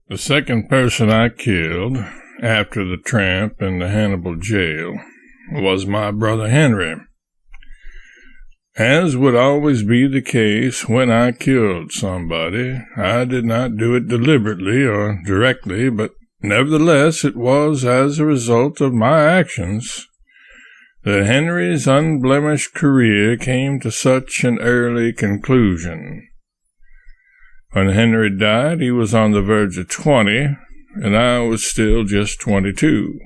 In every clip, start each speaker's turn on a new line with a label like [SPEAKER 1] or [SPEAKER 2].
[SPEAKER 1] The second person I killed, after the tramp in the Hannibal jail, was my brother Henry. As would always be the case when I killed somebody, I did not do it deliberately or directly, but nevertheless it was as a result of my actions that Henry's unblemished career came to such an early conclusion. When Henry died, he was on the verge of 20, and I was still just 22.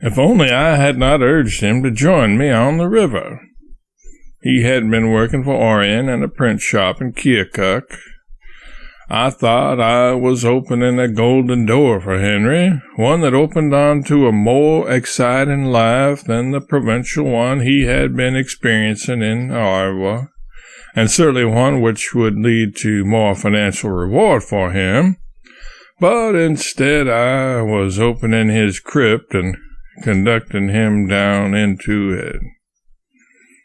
[SPEAKER 1] If only I had not urged him to join me on the river. He had been working for Orion in a print shop in Keokuk. I thought I was opening a golden door for Henry, one that opened onto a more exciting life than the provincial one he had been experiencing in Iowa, and certainly one which would lead to more financial reward for him. But instead I was opening his crypt and conducting him down into it.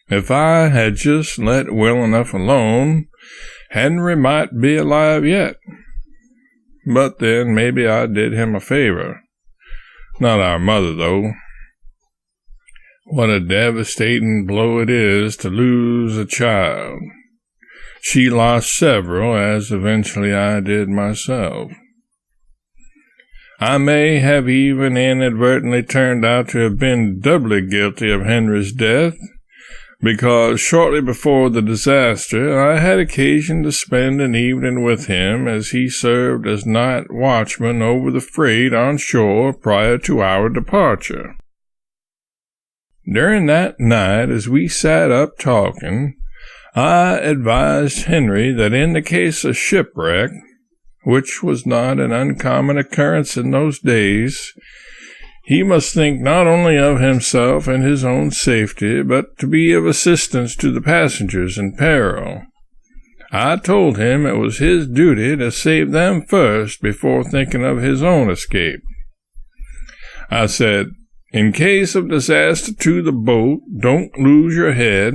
[SPEAKER 1] If I had just let well enough alone, Henry might be alive yet. But then maybe I did him a favor. Not our mother, though. What a devastating blow it is to lose a child. She lost several, as eventually I did myself. I may have even inadvertently turned out to have been doubly guilty of Henry's death, because shortly before the disaster I had occasion to spend an evening with him as he served as night watchman over the freight on shore prior to our departure. During that night, as we sat up talking, I advised Henry that in the case of shipwreck, which was not an uncommon occurrence in those days, he must think not only of himself and his own safety, but to be of assistance to the passengers in peril. I told him it was his duty to save them first before thinking of his own escape. I said, in case of disaster to the boat, don't lose your head.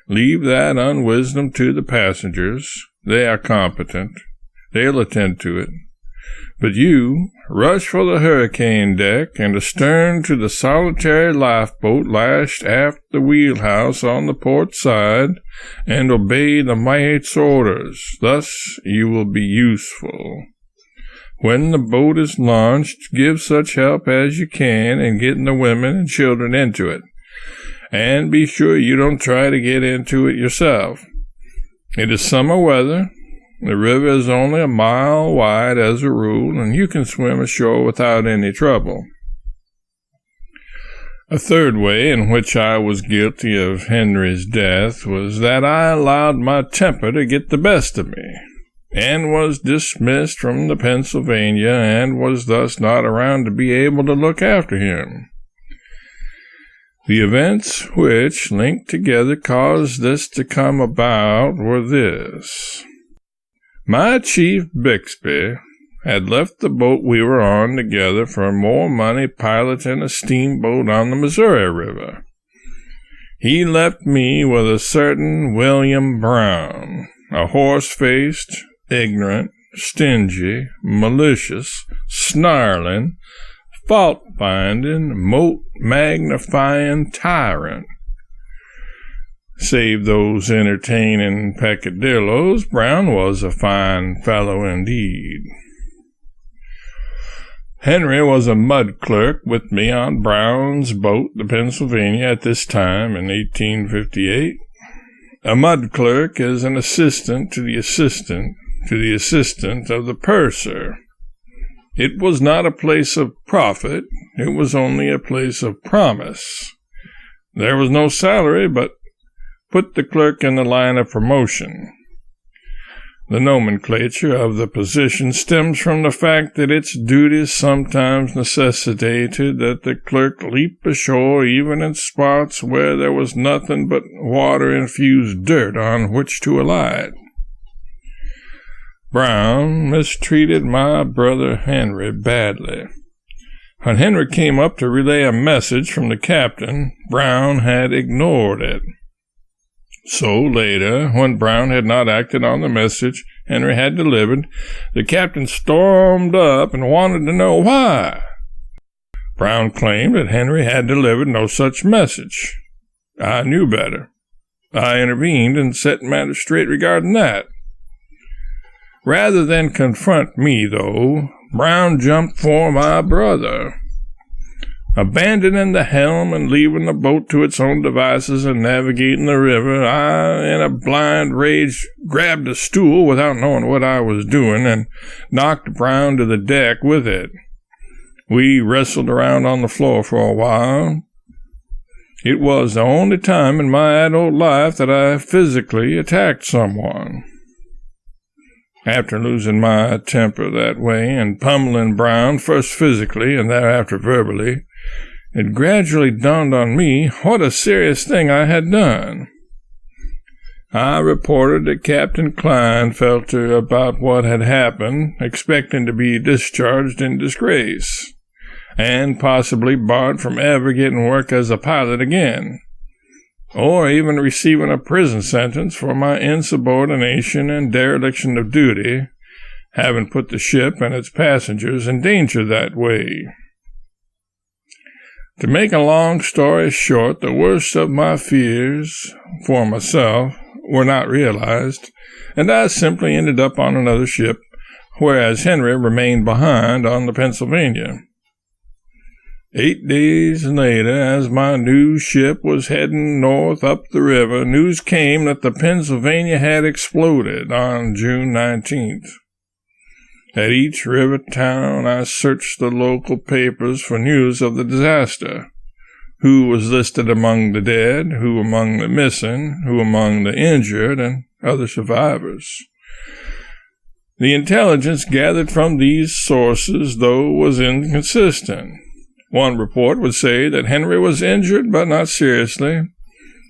[SPEAKER 1] Leave that unwisdom to the passengers. They are competent. They'll attend to it. But you, rush for the hurricane deck and astern to the solitary lifeboat lashed aft the wheelhouse on the port side, and obey the mate's orders. Thus you will be useful. When the boat is launched, give such help as you can in getting the women and children into it. And be sure you don't try to get into it yourself. It is summer weather. The river is only a mile wide as a rule, and you can swim ashore without any trouble. A third way in which I was guilty of Henry's death was that I allowed my temper to get the best of me, and was dismissed from the Pennsylvania, and was thus not around to be able to look after him. The events which, linked together, caused this to come about were this. My chief, Bixby, had left the boat we were on together for more money piloting a steamboat on the Missouri River. He left me with a certain William Brown, a horse-faced, ignorant, stingy, malicious, snarling, fault-finding, moat-magnifying tyrant. Save those entertaining peccadillos, Brown was a fine fellow indeed. Henry was a mud clerk with me on Brown's boat, the Pennsylvania, at this time in 1858. A mud clerk is an assistant to the assistant of the purser. It was not a place of profit, it was only a place of promise. There was no salary, but put the clerk in the line of promotion. The nomenclature of the position stems from the fact that its duties sometimes necessitated that the clerk leap ashore even in spots where there was nothing but water-infused dirt on which to alight. Brown mistreated my brother Henry badly. When Henry came up to relay a message from the captain, Brown had ignored it. So later, when Brown had not acted on the message, Henry had delivered, the captain stormed up and wanted to know why. Brown claimed that Henry had delivered no such message. I knew better. I intervened and set matters straight regarding that. Rather than confront me, though, Brown jumped for my brother. Abandoning the helm and leaving the boat to its own devices and navigating the river, I, in a blind rage, grabbed a stool without knowing what I was doing and knocked Brown to the deck with it. We wrestled around on the floor for a while. It was the only time in my adult life that I physically attacked someone. After losing my temper that way and pummeling Brown, first physically and thereafter verbally, it gradually dawned on me what a serious thing I had done. I reported that Captain Klinefelter about what had happened, expecting to be discharged in disgrace, and possibly barred from ever getting work as a pilot again, or even receiving a prison sentence for my insubordination and dereliction of duty, having put the ship and its passengers in danger that way. To make a long story short, the worst of my fears for myself were not realized, and I simply ended up on another ship, whereas Henry remained behind on the Pennsylvania. 8 days later, as my new ship was heading north up the river, news came that the Pennsylvania had exploded on June 19th. At each river town, I searched the local papers for news of the disaster. Who was listed among the dead, who among the missing, who among the injured, and other survivors. The intelligence gathered from these sources, though, was inconsistent. One report would say that Henry was injured, but not seriously,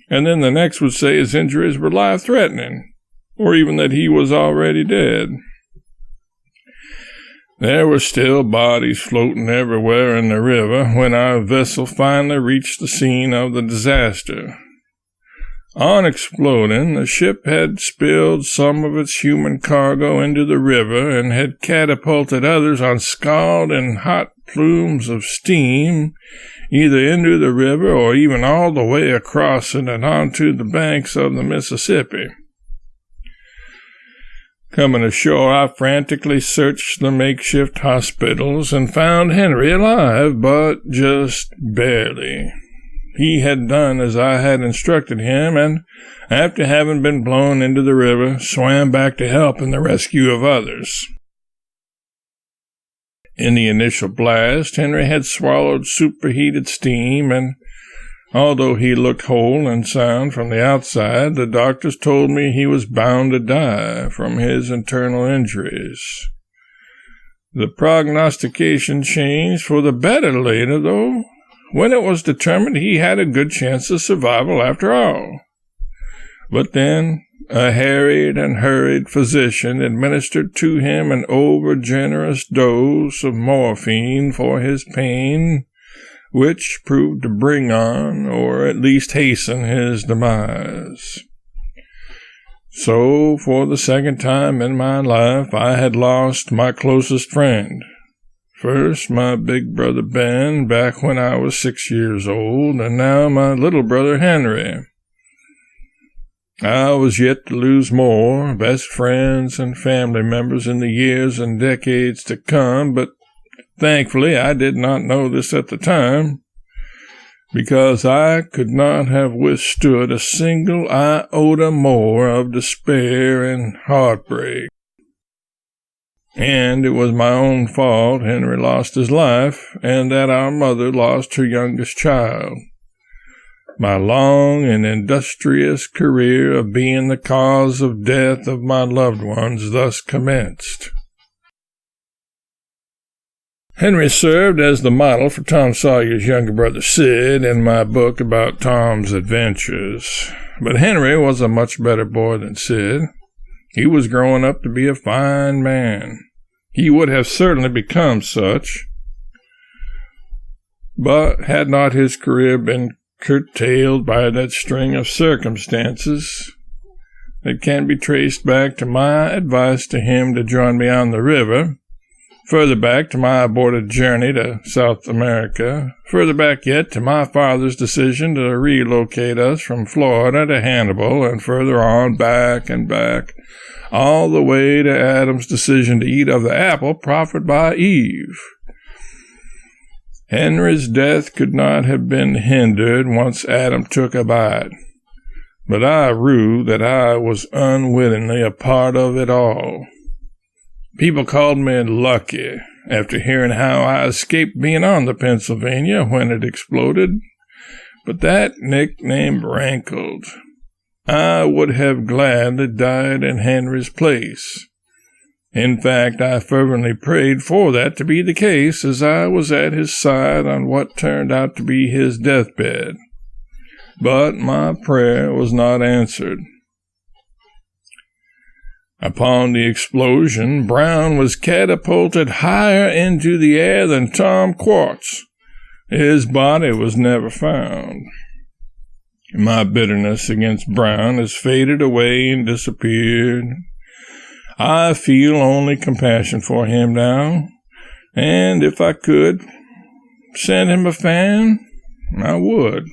[SPEAKER 1] and then the next would say his injuries were life-threatening, or even that he was already dead. There were still bodies floating everywhere in the river when our vessel finally reached the scene of the disaster. On exploding, the ship had spilled some of its human cargo into the river and had catapulted others on scald and hot plumes of steam either into the river or even all the way across it and onto the banks of the Mississippi. Coming ashore, I frantically searched the makeshift hospitals and found Henry alive, but just barely. He had done as I had instructed him, and after having been blown into the river, swam back to help in the rescue of others. In the initial blast, Henry had swallowed superheated steam, and although he looked whole and sound from the outside, the doctors told me he was bound to die from his internal injuries. The prognostication changed for the better later, though, when it was determined he had a good chance of survival after all. But then a harried and hurried physician administered to him an over-generous dose of morphine for his pain, which proved to bring on, or at least hasten, his demise. So, for the second time in my life, I had lost my closest friend. First, my big brother Ben, back when I was 6 years old, and now my little brother Henry. I was yet to lose more, best friends and family members in the years and decades to come, but thankfully I did not know this at the time, because I could not have withstood a single iota more of despair and heartbreak. And it was my own fault Henry lost his life, and that our mother lost her youngest child. My long and industrious career of being the cause of death of my loved ones thus commenced. Henry served as the model for Tom Sawyer's younger brother Sid in my book about Tom's adventures. But Henry was a much better boy than Sid. He was growing up to be a fine man. He would have certainly become such, but had not his career been curtailed by that string of circumstances, that can be traced back to my advice to him to join me on the river, further back to my aborted journey to South America, further back yet to my father's decision to relocate us from Florida to Hannibal, and further on back and back, all the way to Adam's decision to eat of the apple proffered by Eve. Henry's death could not have been hindered once Adam took a bite, but I rue that I was unwittingly a part of it all. People called me lucky after hearing how I escaped being on the Pennsylvania when it exploded, but that nickname rankled. I would have gladly died in Henry's place. In fact, I fervently prayed for that to be the case as I was at his side on what turned out to be his deathbed. But my prayer was not answered. Upon the explosion, Brown was catapulted higher into the air than Tom Quartz. His body was never found. My bitterness against Brown has faded away and disappeared. I feel only compassion for him now, and if I could send him a fan, I would.